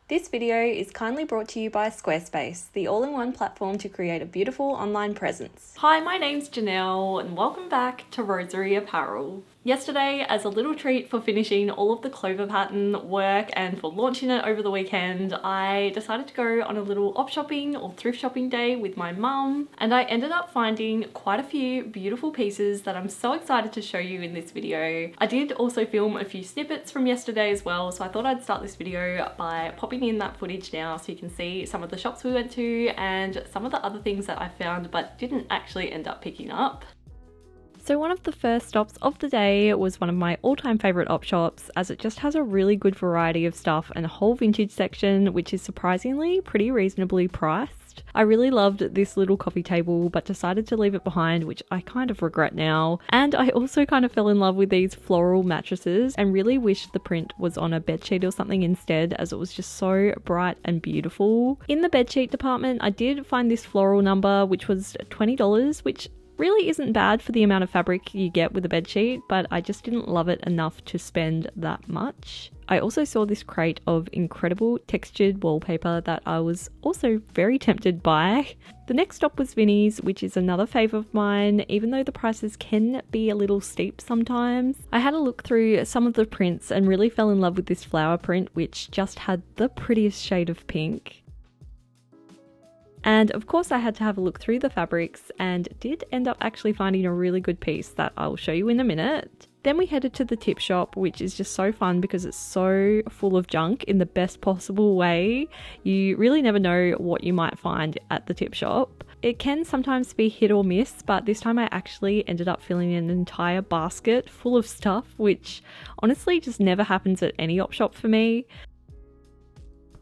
This video is kindly brought to you by Squarespace, the all-in-one platform to create a beautiful online presence. Hi, my name's Janelle and welcome back to Rosery Apparel. Yesterday, as a little treat for finishing all of the clover pattern work and for launching it over the weekend, I decided to go on a little op shopping or thrift shopping day with my mum, and I ended up finding quite a few beautiful pieces that I'm so excited to show you in this video. I did also film a few snippets from yesterday as well, so I thought I'd start this video by popping in that footage now so you can see some of the shops we went to and some of the other things that I found but didn't actually end up picking up. So one of the first stops of the day was one of my all-time favourite op shops, as it just has a really good variety of stuff and a whole vintage section which is surprisingly pretty reasonably priced. I really loved this little coffee table but decided to leave it behind, which I kind of regret now. And I also kind of fell in love with these floral mattresses and really wished the print was on a bedsheet or something instead, as it was just so bright and beautiful. In the bedsheet department, I did find this floral number which was $20, which really isn't bad for the amount of fabric you get with a bedsheet, but I just didn't love it enough to spend that much. I also saw this crate of incredible textured wallpaper that I was also very tempted by. The next stop was Vinnie's, which is another fave of mine, even though the prices can be a little steep sometimes. I had a look through some of the prints and really fell in love with this flower print, which just had the prettiest shade of pink. And of course I had to have a look through the fabrics and did end up actually finding a really good piece that I'll show you in a minute. Then we headed to the tip shop, which is just so fun because it's so full of junk in the best possible way. You really never know what you might find at the tip shop. It can sometimes be hit or miss, but this time I actually ended up filling an entire basket full of stuff, which honestly just never happens at any op shop for me.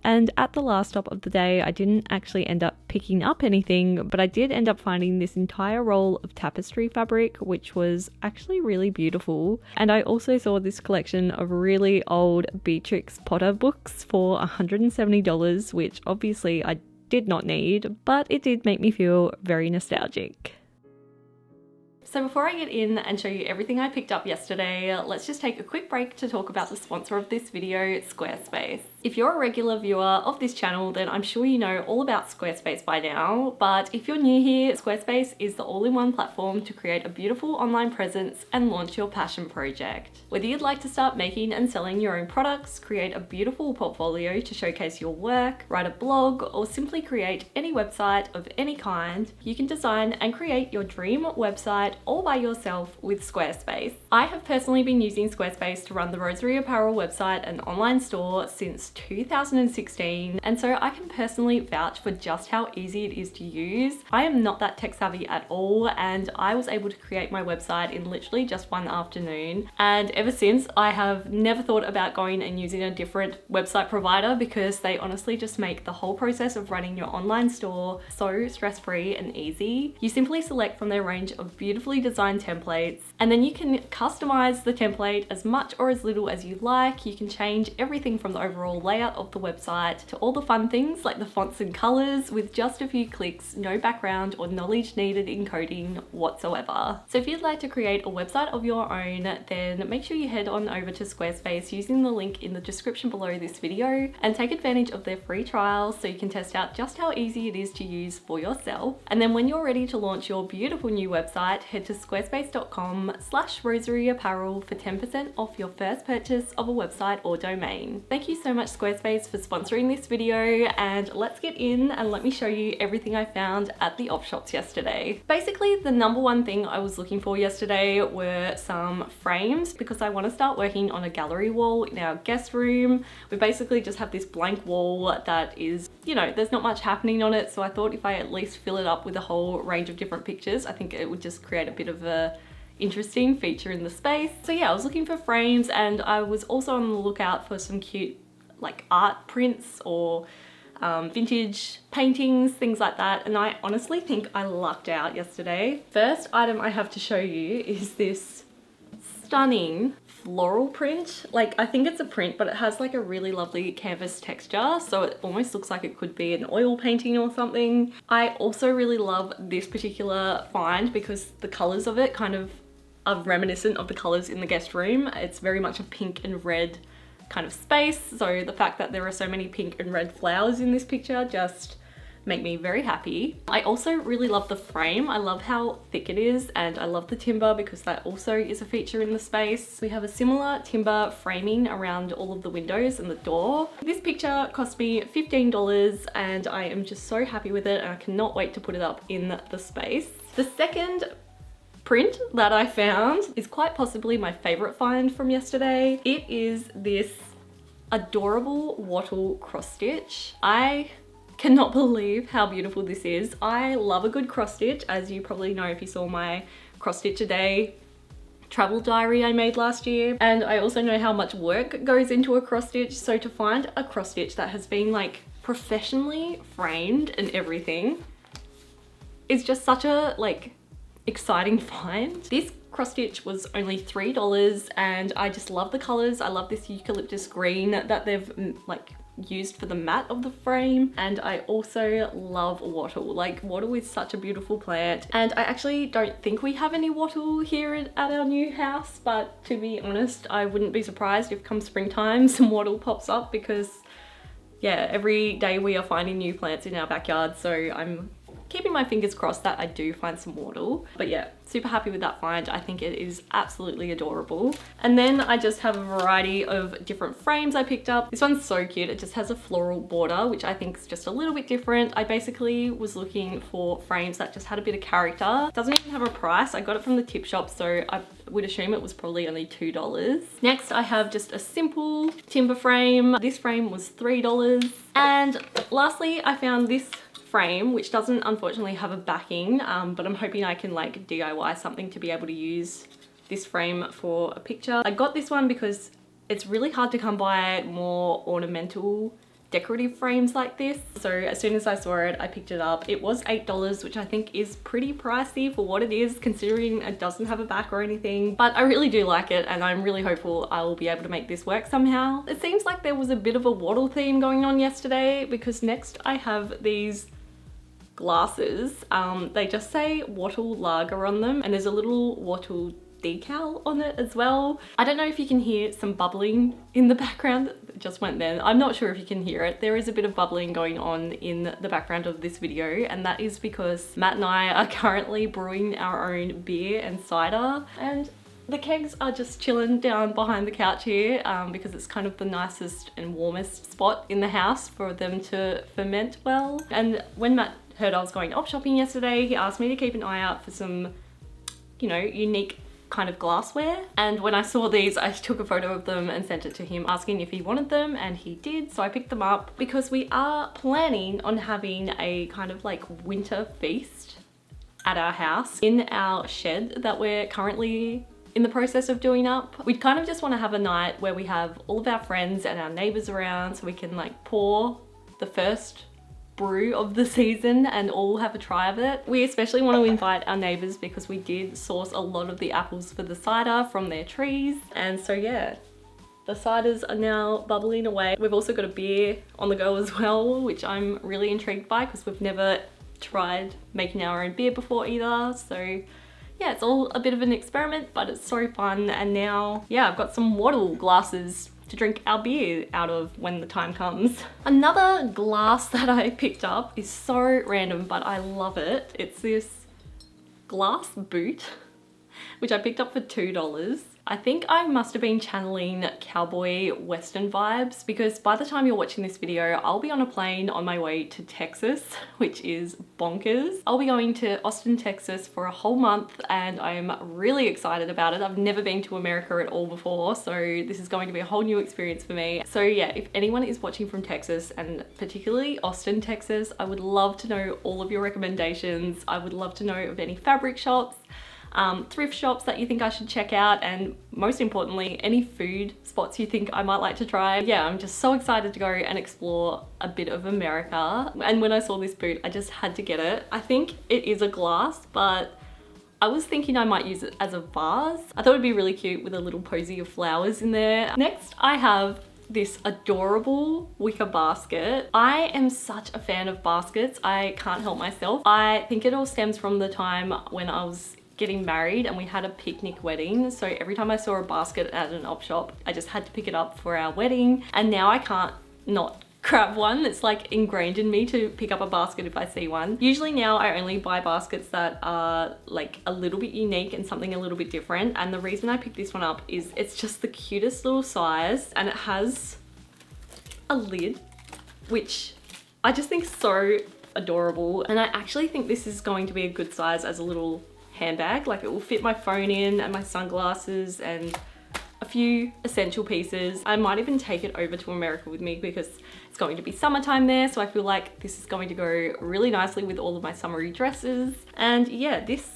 And at the last stop of the day, I didn't actually end up picking up anything, but I did end up finding this entire roll of tapestry fabric, which was actually really beautiful. And I also saw this collection of really old Beatrix Potter books for $170, which obviously I did not need, but it did make me feel very nostalgic. So before I get in and show you everything I picked up yesterday, let's just take a quick break to talk about the sponsor of this video, Squarespace. If you're a regular viewer of this channel, then I'm sure you know all about Squarespace by now, but if you're new here, Squarespace is the all-in-one platform to create a beautiful online presence and launch your passion project. Whether you'd like to start making and selling your own products, create a beautiful portfolio to showcase your work, write a blog, or simply create any website of any kind, you can design and create your dream website all by yourself with Squarespace. I have personally been using Squarespace to run the Rosery Apparel website and online store since 2016, and so I can personally vouch for just how easy it is to use. I am not that tech savvy at all, and I was able to create my website in literally just one afternoon, and ever since I have never thought about going and using a different website provider because they honestly just make the whole process of running your online store so stress-free and easy. You simply select from their range of beautifully designed templates, and then you can customize the template as much or as little as you like. You can change everything from the overall layout of the website to all the fun things like the fonts and colors with just a few clicks, no background or knowledge needed in coding whatsoever. So if you'd like to create a website of your own, then make sure you head on over to Squarespace using the link in the description below this video and take advantage of their free trial so you can test out just how easy it is to use for yourself. And then when you're ready to launch your beautiful new website, head to squarespace.com/roseryapparel for 10% off your first purchase of a website or domain. Thank you so much Squarespace for sponsoring this video, and let's get in and let me show you everything I found at the op shops yesterday. Basically, the number one thing I was looking for yesterday were some frames because I want to start working on a gallery wall in our guest room. We basically just have this blank wall that is, you know, there's not much happening on it, so I thought if I at least fill it up with a whole range of different pictures, I think it would just create a bit of a interesting feature in the space. So yeah, I was looking for frames, and I was also on the lookout for some cute like art prints or vintage paintings, things like that, and I honestly think I lucked out yesterday. First item I have to show you is this stunning floral print. Like, I think it's a print, but it has like a really lovely canvas texture, so it almost looks like it could be an oil painting or something. I also really love this particular find because the colors of it kind of are reminiscent of the colors in the guest room. It's very much a pink and red kind of space. So the fact that there are so many pink and red flowers in this picture just make me very happy. I also really love the frame. I love how thick it is, and I love the timber because that also is a feature in the space. We have a similar timber framing around all of the windows and the door. This picture cost me $15 and I am just so happy with it, and I cannot wait to put it up in the space. The second print that I found is quite possibly my favorite find from yesterday. It is this adorable wattle cross stitch. I cannot believe how beautiful this is. I love a good cross stitch, as you probably know if you saw my cross stitch a day travel diary I made last year. And I also know how much work goes into a cross stitch. So to find a cross stitch that has been like professionally framed and everything is just such a like exciting find. This cross stitch was only $3 and I just love the colors. I love this eucalyptus green that they've like used for the mat of the frame, and I also love wattle. Like, wattle is such a beautiful plant, and I actually don't think we have any wattle here at our new house, but to be honest, I wouldn't be surprised if come springtime some wattle pops up, because yeah, every day we are finding new plants in our backyard, so I'm keeping my fingers crossed that I do find some wattle. But yeah, super happy with that find. I think it is absolutely adorable. And then I just have a variety of different frames I picked up. This one's so cute. It just has a floral border, which I think is just a little bit different. I basically was looking for frames that just had a bit of character. It doesn't even have a price. I got it from the tip shop, so I would assume it was probably only $2. Next, I have just a simple timber frame. This frame was $3. And lastly, I found this frame, which doesn't unfortunately have a backing, but I'm hoping I can like DIY something to be able to use this frame for a picture. I got this one because it's really hard to come by more ornamental decorative frames like this. So as soon as I saw it, I picked it up. It was $8, which I think is pretty pricey for what it is, considering it doesn't have a back or anything, but I really do like it, and I'm really hopeful I will be able to make this work somehow. It seems like there was a bit of a wattle theme going on yesterday, because next I have these glasses. They just say wattle lager on them, and there's a little wattle decal on it as well. I don't know if you can hear some bubbling in the background. It just went there. I'm not sure if you can hear it. There is a bit of bubbling going on in the background of this video, and that is because Matt and I are currently brewing our own beer and cider, and the kegs are just chilling down behind the couch here, because it's kind of the nicest and warmest spot in the house for them to ferment well. And when Matt heard I was going op shopping yesterday, he asked me to keep an eye out for some, you know, unique kind of glassware. And when I saw these, I took a photo of them and sent it to him asking if he wanted them, and he did. So I picked them up because we are planning on having a kind of like winter feast at our house in our shed that we're currently in the process of doing up. We kind of just want to have a night where we have all of our friends and our neighbors around, so we can like pour the first brew of the season and all have a try of it. We especially want to invite our neighbors because we did source a lot of the apples for the cider from their trees. And so yeah, the ciders are now bubbling away. We've also got a beer on the go as well, which I'm really intrigued by because we've never tried making our own beer before either. So yeah, it's all a bit of an experiment, but it's so fun. And now, yeah, I've got some wattle glasses to drink our beer out of when the time comes. Another glass that I picked up is so random, but I love it. It's this glass boot, which I picked up for $2. I think I must have been channeling cowboy western vibes, because by the time you're watching this video, I'll be on a plane on my way to Texas, which is bonkers. I'll be going to Austin, Texas for a whole month, and I'm really excited about it. I've never been to America at all before, so this is going to be a whole new experience for me. So yeah, if anyone is watching from Texas, and particularly Austin, Texas, I would love to know all of your recommendations. I would love to know of any fabric shops, thrift shops that you think I should check out, and most importantly, any food spots you think I might like to try. Yeah, I'm just so excited to go and explore a bit of America. And when I saw this boot, I just had to get it. I think it is a glass, but I was thinking I might use it as a vase. I thought it'd be really cute with a little posy of flowers in there. Next, I have this adorable wicker basket. I am such a fan of baskets. I can't help myself. I think it all stems from the time when I was getting married and we had a picnic wedding, so every time I saw a basket at an op shop I just had to pick it up for our wedding, and now I can't not grab one. It's like ingrained in me to pick up a basket if I see one. Usually now I only buy baskets that are like a little bit unique and something a little bit different, and the reason I picked this one up is it's just the cutest little size, and it has a lid which I just think is so adorable, and I actually think this is going to be a good size as a little handbag. Like, it will fit my phone in and my sunglasses and a few essential pieces. I might even take it over to America with me because it's going to be summertime there, so I feel like this is going to go really nicely with all of my summery dresses. And yeah, this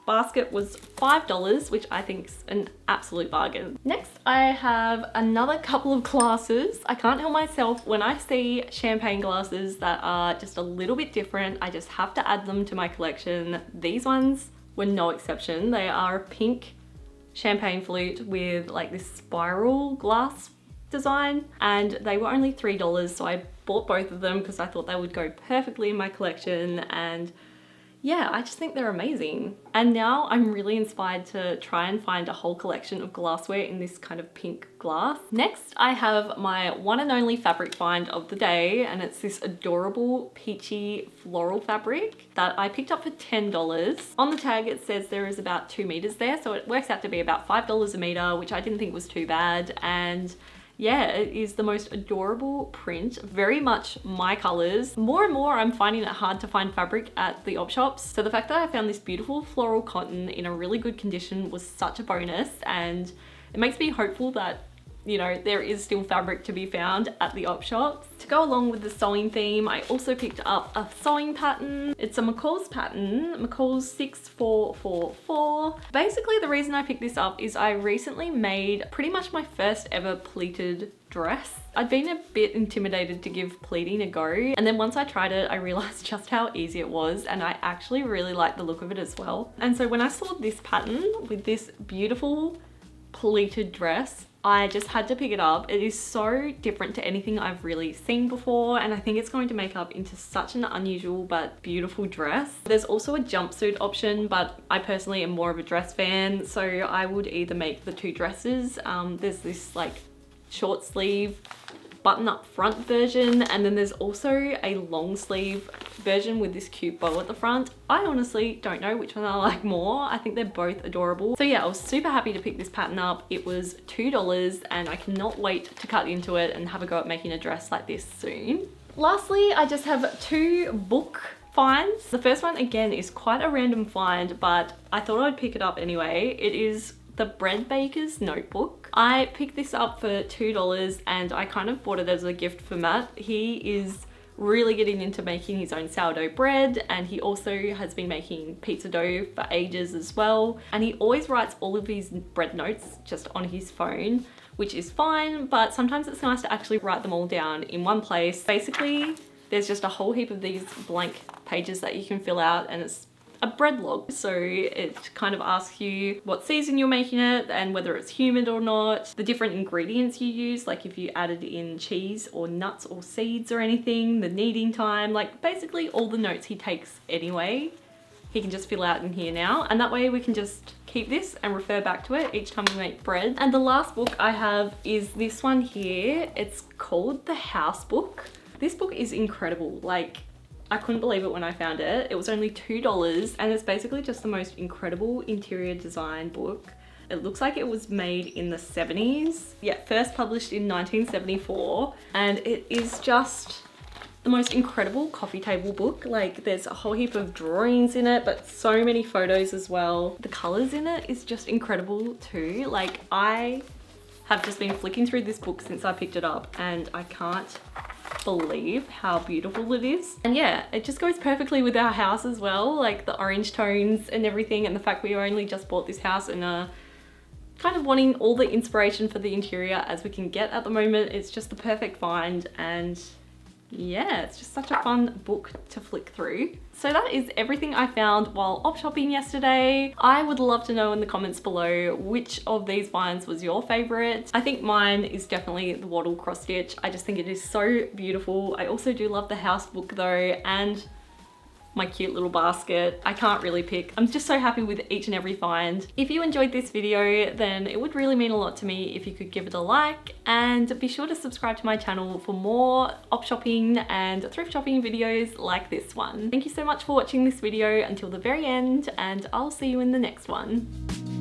basket was $5, which I think is an absolute bargain. Next, I have another couple of glasses. I can't help myself when I see champagne glasses that are just a little bit different. I just have to add them to my collection. These ones were no exception. They are a pink champagne flute with like this spiral glass design, and they were only $3, so I bought both of them because I thought they would go perfectly in my collection. And yeah, I just think they're amazing. And now I'm really inspired to try and find a whole collection of glassware in this kind of pink glass. Next, I have my one and only fabric find of the day, and it's this adorable peachy floral fabric that I picked up for $10. On the tag it says there is about 2 meters there, so it works out to be about $5 a meter, which I didn't think was too bad. And yeah, it is the most adorable print, very much my colors. More and more I'm finding it hard to find fabric at the op shops, so the fact that I found this beautiful floral cotton in a really good condition was such a bonus, and it makes me hopeful that, you know, there is still fabric to be found at the op shops. To go along with the sewing theme, I also picked up a sewing pattern. It's a McCall's pattern, McCall's 6444. Basically, the reason I picked this up is I recently made pretty much my first ever pleated dress. I'd been a bit intimidated to give pleating a go, and then once I tried it I realized just how easy it was, and I actually really liked the look of it as well. And so when I saw this pattern with this beautiful pleated dress, I just had to pick it up. It is so different to anything I've really seen before, and I think it's going to make up into such an unusual but beautiful dress. There's also a jumpsuit option, but I personally am more of a dress fan, so I would either make the two dresses. There's this like short sleeve button-up front version, and then there's also a long sleeve version with this cute bow at the front. I honestly don't know which one I like more. I think they're both adorable. So yeah, I was super happy to pick this pattern up. It was $2 and I cannot wait to cut into it and have a go at making a dress like this soon. Lastly, I just have 2 book finds. The first one again is quite a random find, but I thought I'd pick it up anyway. It is the Bread Baker's Notebook. I picked this up for $2 and I kind of bought it as a gift for Matt. He is really getting into making his own sourdough bread, and he also has been making pizza dough for ages as well. And he always writes all of his bread notes just on his phone, which is fine, but sometimes it's nice to actually write them all down in one place. Basically, there's just a whole heap of these blank pages that you can fill out, and it's a bread log. So it kind of asks you what season you're making it and whether it's humid or not, the different ingredients you use, like if you added in cheese or nuts or seeds or anything, the kneading time, like basically all the notes he takes anyway, he can just fill out in here now. And that way we can just keep this and refer back to it each time we make bread. And the last book I have is this one here. It's called The House Book. This book is incredible. Like, I couldn't believe it when I found it. It was only $2 and it's basically just the most incredible interior design book. It looks like it was made in the 70s. Yeah, first published in 1974. And it is just the most incredible coffee table book. Like, there's a whole heap of drawings in it, but so many photos as well. The colors in it is just incredible too. Like, I have just been flicking through this book since I picked it up and I can't believe how beautiful it is. And yeah, it just goes perfectly with our house as well, like the orange tones and everything, and the fact we only just bought this house and are kind of wanting all the inspiration for the interior as we can get at the moment. It's just the perfect find, and yeah, it's just such a fun book to flick through. So that is everything I found while op shopping yesterday. I would love to know in the comments below which of these finds was your favorite. I think mine is definitely the wattle cross stitch. I just think it is so beautiful. I also do love the house book though, and my cute little basket. I can't really pick. I'm just so happy with each and every find. If you enjoyed this video, then it would really mean a lot to me if you could give it a like, and be sure to subscribe to my channel for more op shopping and thrift shopping videos like this one. Thank you so much for watching this video until the very end, and I'll see you in the next one.